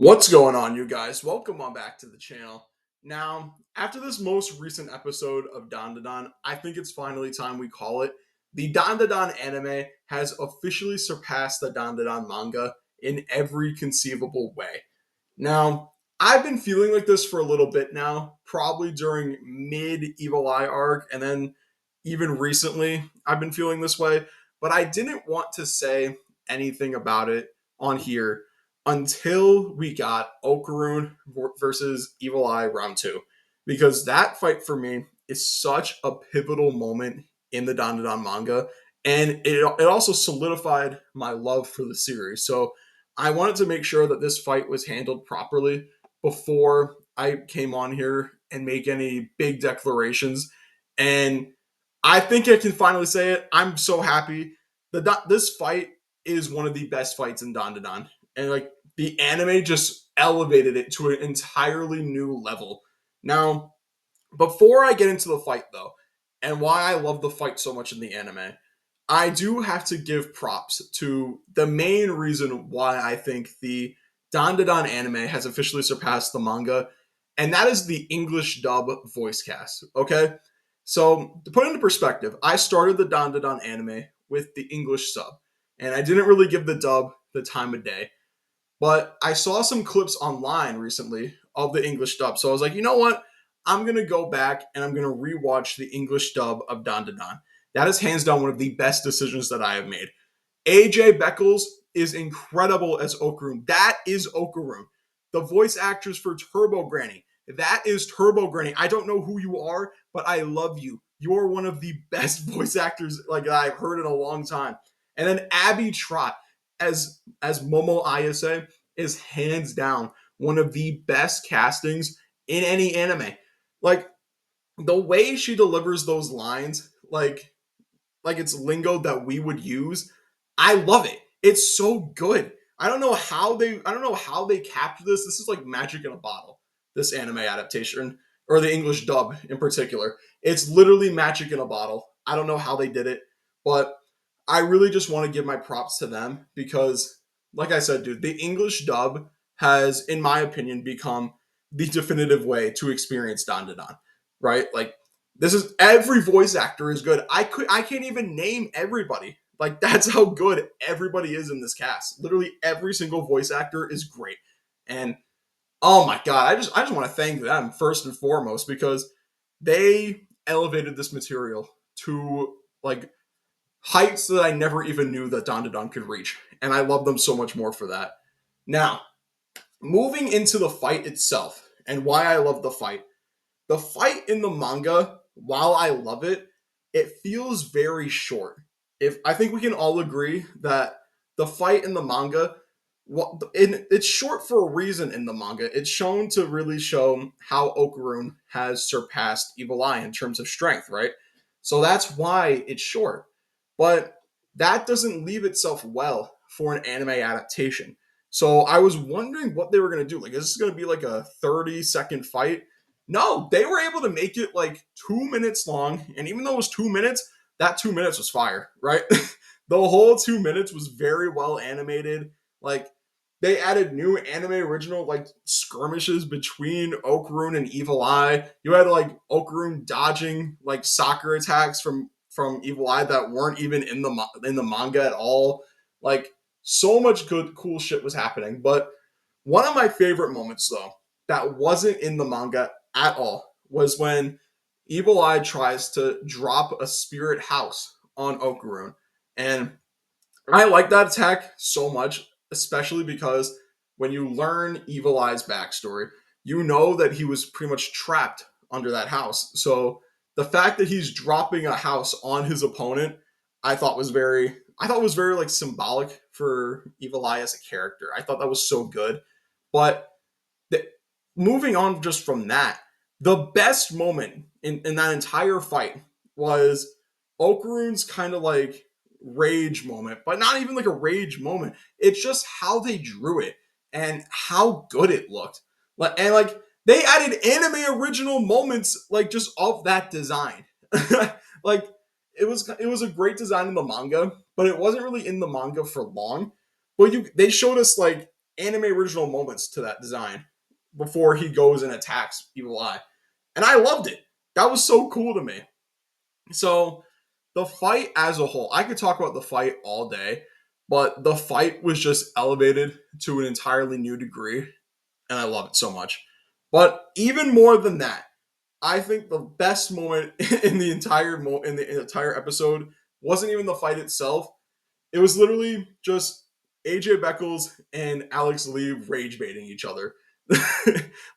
What's going on, you guys? Welcome on back to the channel. Now, after this most recent episode of Dandadan, I think it's finally time we call it. The Dandadan anime has officially surpassed the Dandadan manga in every conceivable way. Now, I've been feeling like this for a little bit now, probably during mid Evil Eye arc, and then even recently, I've been feeling this way, but I didn't want to say anything about it on here until we got Okarun versus Evil Eye round two, because that fight for me is such a pivotal moment in the Dandadan manga, and it also solidified my love for the series. So I wanted to make sure that this fight was handled properly before I came on here and make any big declarations. And I think I can finally say it. I'm so happy. This fight is one of the best fights in Dandadan, and like the anime just elevated it to an entirely new level. Now, before I get into the fight though, and why I love the fight so much in the anime, I do have to give props to the main reason why I think the Dandadan anime has officially surpassed the manga, and that is the English dub voice cast. Okay, so to put it into perspective, I started the Dandadan anime with the English sub, and I didn't really give the dub the time of day. But I saw some clips online recently of the English dub, so I was like, you know what? I'm gonna go back and I'm gonna rewatch the English dub of Dandadan. That is hands down one of the best decisions that I have made. AJ Beckles is incredible as Okarun. That is Okarun. The voice actress for Turbo Granny. That is Turbo Granny. I don't know who you are, but I love you. You are one of the best voice actors like I've heard in a long time. And then Abby Trott as Momo Ayase is hands down one of the best castings in any anime. Like the way she delivers those lines, like it's lingo that we would use. I love it. It's so good. I don't know how they capture this. This is like magic in a bottle. This anime adaptation or the English dub in particular. It's literally magic in a bottle. I don't know how they did it, but I really just want to give my props to them because like I said, dude, the English dub has in my opinion become the definitive way to experience Dandadan, right? Like this is every voice actor is good. I can't even name everybody. Like that's how good everybody is in this cast. Literally every single voice actor is great. And oh my god, I just want to thank them first and foremost because they elevated this material to like heights that I never even knew that Dandadan could reach. And I love them so much more for that. Now, moving into the fight itself and why I love the fight in the manga, while I love it, it feels very short. If I think we can all agree that the fight in the manga, it's short for a reason in the manga. It's shown to really show how Okarun has surpassed Evil Eye in terms of strength, right? So that's why it's short. But that doesn't leave itself well for an anime adaptation. So I was wondering what they were going to do. Like, is this going to be like a 30-second fight? No, they were able to make it like 2 minutes long. And even though it was 2 minutes, that 2 minutes was fire, right? The whole 2 minutes was very well animated. Like, they added new anime original like skirmishes between Okarun and Evil Eye. You had like Okarun dodging like soccer attacks from Evil Eye that weren't even in the manga at all. Like so much good cool shit was happening. But one of my favorite moments though that wasn't in the manga at all was when Evil Eye tries to drop a spirit house on Okarun. And I like that attack so much, especially because when you learn Evil Eye's backstory, you know that he was pretty much trapped under that house. So the fact that he's dropping a house on his opponent, I thought was very like symbolic for Evil Eye as a character. I thought that was so good. But the, moving on just from that, the best moment in that entire fight was Okarun's kind of like rage moment, but not even like a rage moment. It's just how they drew it and how good it looked. Like they added anime original moments like just of that design. Like it was a great design in the manga, but it wasn't really in the manga for long. But they showed us like anime original moments to that design before he goes and attacks Evil Eye. And I loved it. That was so cool to me. So the fight as a whole, I could talk about the fight all day, but the fight was just elevated to an entirely new degree, and I love it so much. But even more than that, I think the best moment in the entire episode wasn't even the fight itself. It was literally just AJ Beckles and Alex Lee rage baiting each other.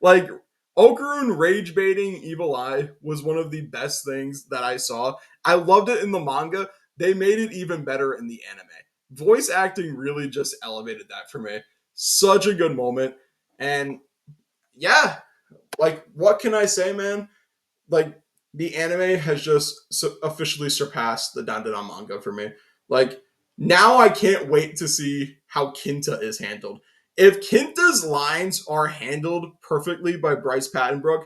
Like Okarun rage baiting Evil Eye was one of the best things that I saw. I loved it in the manga. They made it even better in the anime. Voice acting really just elevated that for me. Such a good moment. And yeah, like what can I say, man? Like the anime has just officially surpassed the Dandadan manga for me. Like now I can't wait to see how Kinta is handled. If Kinta's lines are handled perfectly by Bryce Papenbrook,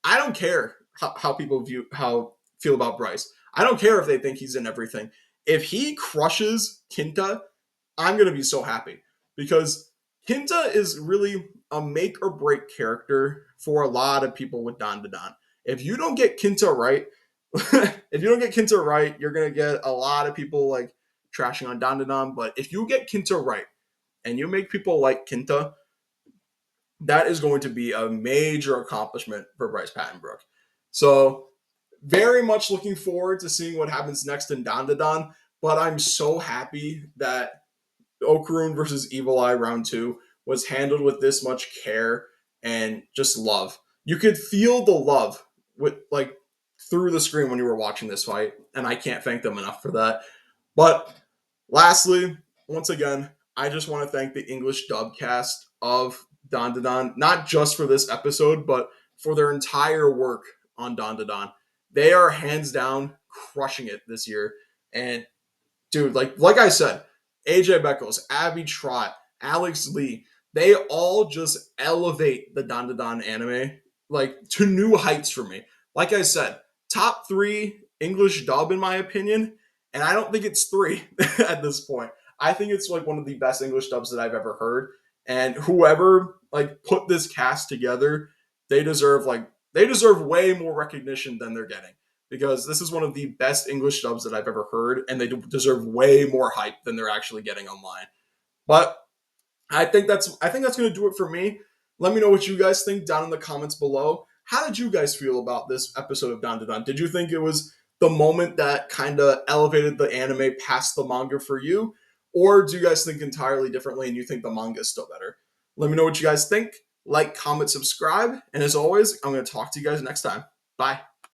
I don't care how people feel about Bryce. I don't care if they think he's in everything. If he crushes Kinta, I'm gonna be so happy because Kinta is really a make or break character for a lot of people with Dandadan. If you don't get Kinta right, if you don't get Kinta right, you're gonna get a lot of people like trashing on Dandadan. But if you get Kinta right and you make people like Kinta, that is going to be a major accomplishment for Bryce Papenbrook. So very much looking forward to seeing what happens next in Dandadan. But I'm so happy that Okarun versus Evil Eye round two was handled with this much care and just love. You could feel the love with like through the screen when you were watching this fight, and I can't thank them enough for that. But lastly, once again, I just want to thank the English dub cast of Dandadan, not just for this episode, but for their entire work on Dandadan. They are hands down crushing it this year, and dude, like I said, AJ Beckles, Abby Trott, Alex Lee, they all just elevate the Dandadan anime like to new heights for me. Like I said, top three English dub in my opinion, and I don't think it's three at this point. I think it's like one of the best English dubs that I've ever heard. And whoever like put this cast together, they deserve way more recognition than they're getting because this is one of the best English dubs that I've ever heard, and they deserve way more hype than they're actually getting online. But I think that's going to do it for me. Let me know what you guys think down in the comments below. How did you guys feel about this episode of Dandadan? Did you think it was the moment that kind of elevated the anime past the manga for you, or do you guys think entirely differently and you think the manga is still better? Let me know what you guys think. Like, comment, subscribe, and as always, I'm going to talk to you guys next time. Bye.